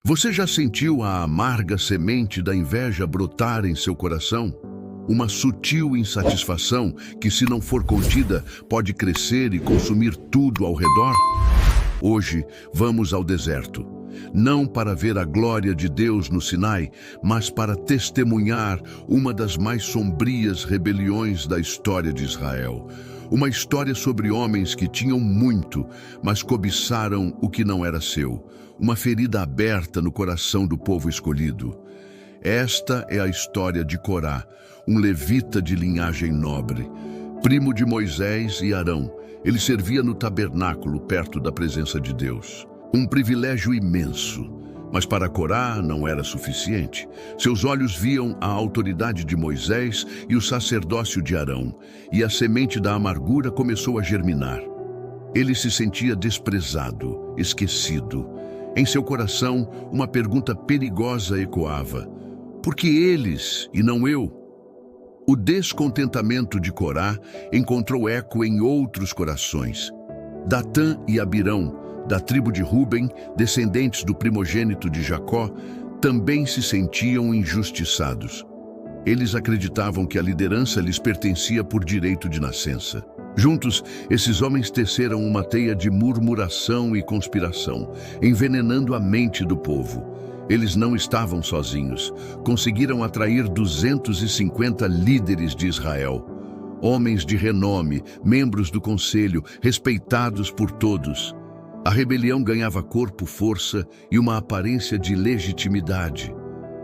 Você já sentiu a amarga semente da inveja brotar em seu coração? Uma sutil insatisfação que, se não for contida, pode crescer e consumir tudo ao redor? Hoje, vamos ao deserto. Não para ver a glória de Deus no Sinai, mas para testemunhar uma das mais sombrias rebeliões da história de Israel. Uma história sobre homens que tinham muito, mas cobiçaram o que não era seu. Uma ferida aberta no coração do povo escolhido. Esta é a história de Corá, um levita de linhagem nobre, primo de Moisés e Arão. Ele servia no tabernáculo perto da presença de Deus. Um privilégio imenso, mas para Corá não era suficiente. Seus olhos viam a autoridade de Moisés e o sacerdócio de Arão, e a semente da amargura começou a germinar. Ele se sentia desprezado, esquecido. Em seu coração, uma pergunta perigosa ecoava: por que eles e não eu? O descontentamento de Corá encontrou eco em outros corações. Datã e Abirão, da tribo de Ruben, descendentes do primogênito de Jacó, também se sentiam injustiçados. Eles acreditavam que a liderança lhes pertencia por direito de nascença. Juntos, esses homens teceram uma teia de murmuração e conspiração, envenenando a mente do povo. Eles não estavam sozinhos. Conseguiram atrair 250 líderes de Israel. Homens de renome, membros do conselho, respeitados por todos. A rebelião ganhava corpo, força e uma aparência de legitimidade.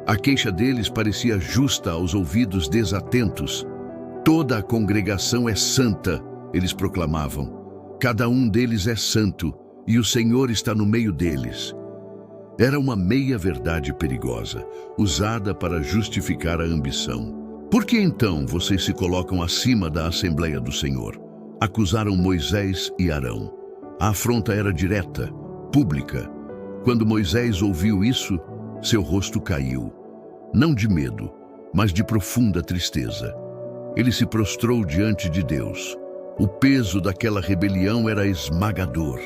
A queixa deles parecia justa aos ouvidos desatentos. Toda a congregação é santa, eles proclamavam. Cada um deles é santo e o Senhor está no meio deles. Era uma meia-verdade perigosa, usada para justificar a ambição. Por que então vocês se colocam acima da Assembleia do Senhor? Acusaram Moisés e Arão. A afronta era direta, pública. Quando Moisés ouviu isso, seu rosto caiu. Não de medo, mas de profunda tristeza. Ele se prostrou diante de Deus. O peso daquela rebelião era esmagador.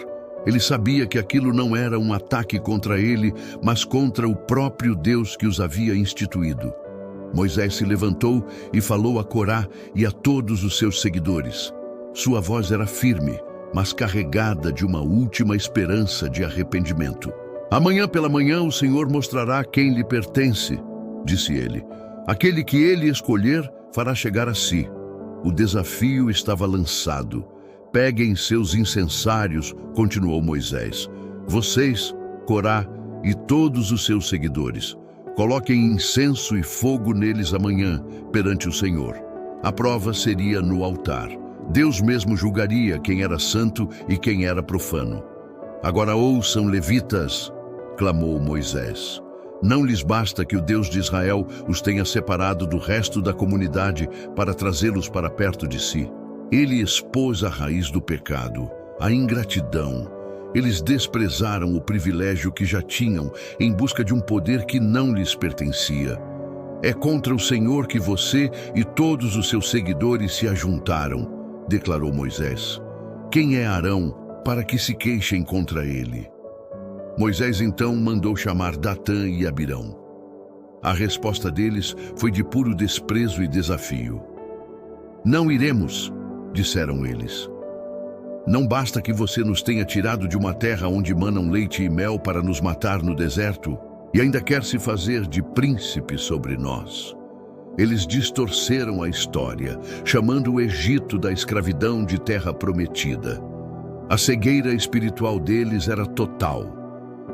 Ele sabia que aquilo não era um ataque contra ele, mas contra o próprio Deus que os havia instituído. Moisés se levantou e falou a Corá e a todos os seus seguidores. Sua voz era firme, mas carregada de uma última esperança de arrependimento. Amanhã pela manhã o Senhor mostrará quem lhe pertence, disse ele. Aquele que ele escolher fará chegar a si. O desafio estava lançado. Peguem seus incensários, continuou Moisés. Vocês, Corá e todos os seus seguidores, coloquem incenso e fogo neles amanhã perante o Senhor. A prova seria no altar. Deus mesmo julgaria quem era santo e quem era profano. Agora ouçam, levitas, clamou Moisés. Não lhes basta que o Deus de Israel os tenha separado do resto da comunidade para trazê-los para perto de si. Ele expôs a raiz do pecado, a ingratidão. Eles desprezaram o privilégio que já tinham em busca de um poder que não lhes pertencia. É contra o Senhor que você e todos os seus seguidores se ajuntaram, declarou Moisés. Quem é Arão para que se queixem contra ele? Moisés então mandou chamar Datã e Abirão. A resposta deles foi de puro desprezo e desafio. Não iremos, disseram eles. Não basta que você nos tenha tirado de uma terra onde manam leite e mel para nos matar no deserto, e ainda quer se fazer de príncipe sobre nós. Eles distorceram a história, chamando o Egito da escravidão de terra prometida. A cegueira espiritual deles era total.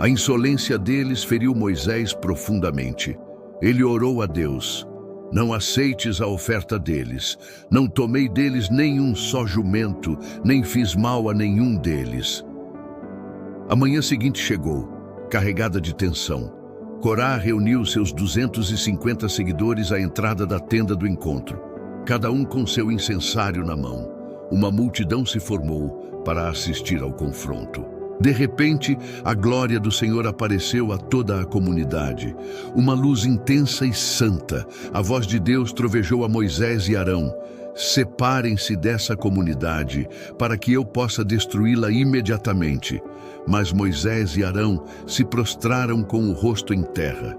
A insolência deles feriu Moisés profundamente. Ele orou a Deus: não aceites a oferta deles. Não tomei deles nenhum só jumento, nem fiz mal a nenhum deles. A manhã seguinte chegou, carregada de tensão. Corá reuniu seus 250 seguidores à entrada da tenda do encontro, cada um com seu incensário na mão. Uma multidão se formou para assistir ao confronto. De repente, a glória do Senhor apareceu a toda a comunidade. Uma luz intensa e santa. A voz de Deus trovejou a Moisés e Arão. separem-se dessa comunidade, para que eu possa destruí-la imediatamente. Mas Moisés e Arão se prostraram com o rosto em terra.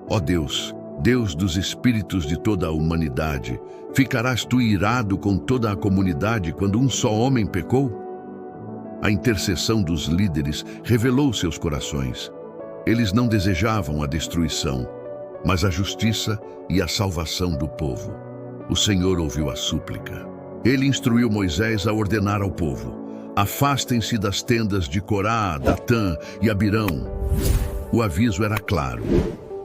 Ó Deus, Deus dos espíritos de toda a humanidade, ficarás tu irado com toda a comunidade quando um só homem pecou? A intercessão dos líderes revelou seus corações. Eles não desejavam a destruição, mas a justiça e a salvação do povo. O Senhor ouviu a súplica. Ele instruiu Moisés a ordenar ao povo: afastem-se das tendas de Corá, Datã e Abirão. O aviso era claro.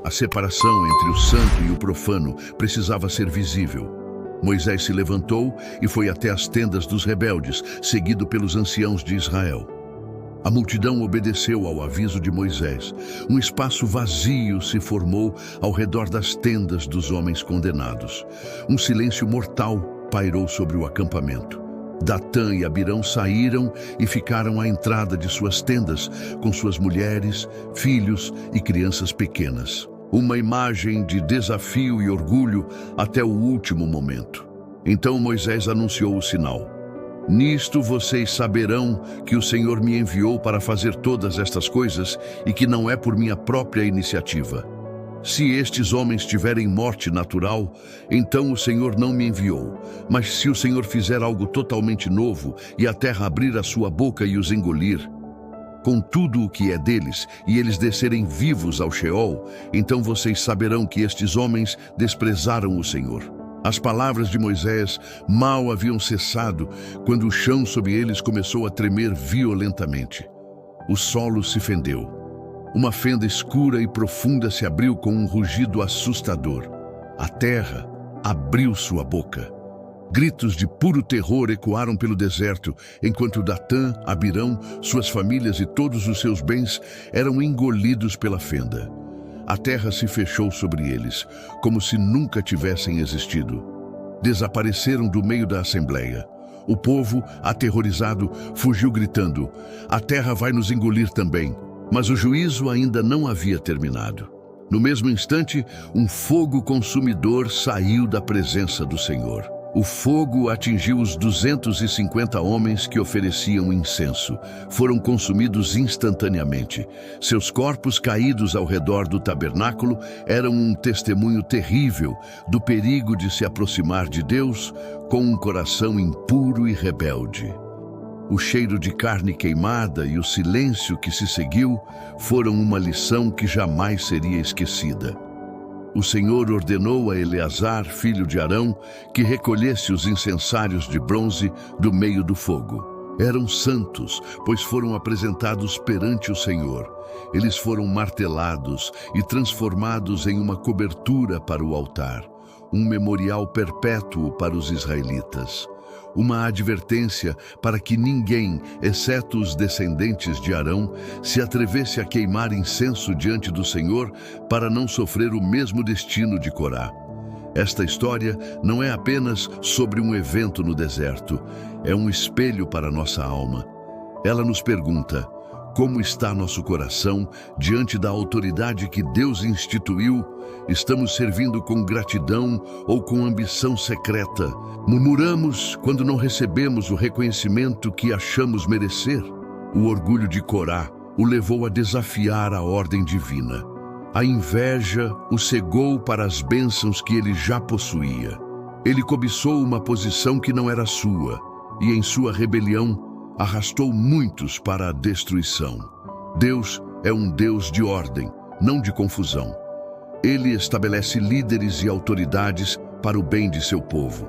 A separação entre o santo e o profano precisava ser visível. Moisés se levantou e foi até as tendas dos rebeldes, seguido pelos anciãos de Israel. A multidão obedeceu ao aviso de Moisés. Um espaço vazio se formou ao redor das tendas dos homens condenados. Um silêncio mortal pairou sobre o acampamento. Datã e Abirão saíram e ficaram à entrada de suas tendas, com suas mulheres, filhos e crianças pequenas. Uma imagem de desafio e orgulho até o último momento. Então Moisés anunciou o sinal: nisto vocês saberão que o Senhor me enviou para fazer todas estas coisas e que não é por minha própria iniciativa. Se estes homens tiverem morte natural, então o Senhor não me enviou. Mas se o Senhor fizer algo totalmente novo e a terra abrir a sua boca e os engolir, com tudo o que é deles, e eles descerem vivos ao Sheol, então vocês saberão que estes homens desprezaram o Senhor. As palavras de Moisés mal haviam cessado quando o chão sob eles começou a tremer violentamente. O solo se fendeu. Uma fenda escura e profunda se abriu com um rugido assustador. A terra abriu sua boca. Gritos de puro terror ecoaram pelo deserto, enquanto Datã, Abirão, suas famílias e todos os seus bens eram engolidos pela fenda. A terra se fechou sobre eles, como se nunca tivessem existido. Desapareceram do meio da assembleia. O povo, aterrorizado, fugiu gritando: a terra vai nos engolir também. Mas o juízo ainda não havia terminado. No mesmo instante, um fogo consumidor saiu da presença do Senhor. O fogo atingiu os 250 homens que ofereciam incenso. Foram consumidos instantaneamente. Seus corpos caídos ao redor do tabernáculo eram um testemunho terrível do perigo de se aproximar de Deus com um coração impuro e rebelde. O cheiro de carne queimada e o silêncio que se seguiu foram uma lição que jamais seria esquecida. O Senhor ordenou a Eleazar, filho de Arão, que recolhesse os incensários de bronze do meio do fogo. Eram santos, pois foram apresentados perante o Senhor. Eles foram martelados e transformados em uma cobertura para o altar, um memorial perpétuo para os israelitas. Uma advertência para que ninguém, exceto os descendentes de Arão, se atrevesse a queimar incenso diante do Senhor para não sofrer o mesmo destino de Corá. Esta história não é apenas sobre um evento no deserto, é um espelho para nossa alma. Ela nos pergunta: como está nosso coração diante da autoridade que Deus instituiu? Estamos servindo com gratidão ou com ambição secreta? Murmuramos quando não recebemos o reconhecimento que achamos merecer? O orgulho de Corá o levou a desafiar a ordem divina. A inveja o cegou para as bênçãos que ele já possuía. Ele cobiçou uma posição que não era sua, e em sua rebelião arrastou muitos para a destruição. Deus é um Deus de ordem, não de confusão. Ele estabelece líderes e autoridades para o bem de seu povo.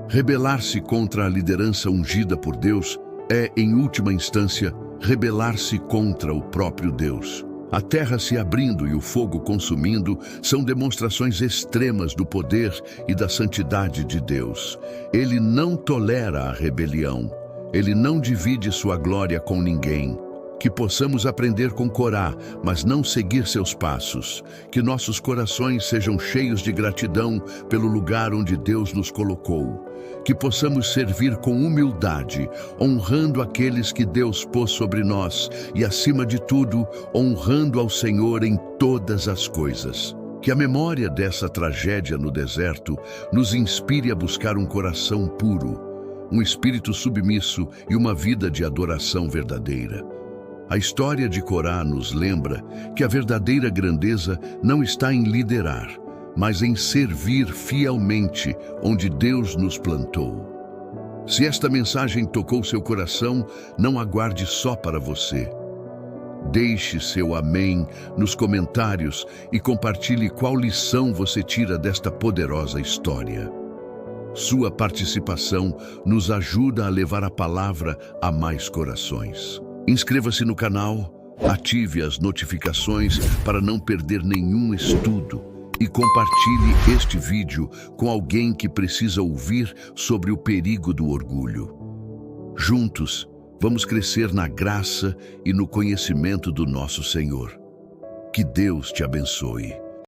Rebelar-se contra a liderança ungida por Deus é, em última instância, rebelar-se contra o próprio Deus. A terra se abrindo e o fogo consumindo são demonstrações extremas do poder e da santidade de Deus. Ele não tolera a rebelião. Ele não divide sua glória com ninguém. Que possamos aprender com Corá, mas não seguir seus passos. Que nossos corações sejam cheios de gratidão pelo lugar onde Deus nos colocou. Que possamos servir com humildade, honrando aqueles que Deus pôs sobre nós e, acima de tudo, honrando ao Senhor em todas as coisas. Que a memória dessa tragédia no deserto nos inspire a buscar um coração puro, um espírito submisso e uma vida de adoração verdadeira. A história de Corá nos lembra que a verdadeira grandeza não está em liderar, mas em servir fielmente onde Deus nos plantou. Se esta mensagem tocou seu coração, não aguarde só para você. Deixe seu amém nos comentários e compartilhe qual lição você tira desta poderosa história. Sua participação nos ajuda a levar a palavra a mais corações. Inscreva-se no canal, ative as notificações para não perder nenhum estudo e compartilhe este vídeo com alguém que precisa ouvir sobre o perigo do orgulho. Juntos, vamos crescer na graça e no conhecimento do nosso Senhor. Que Deus te abençoe.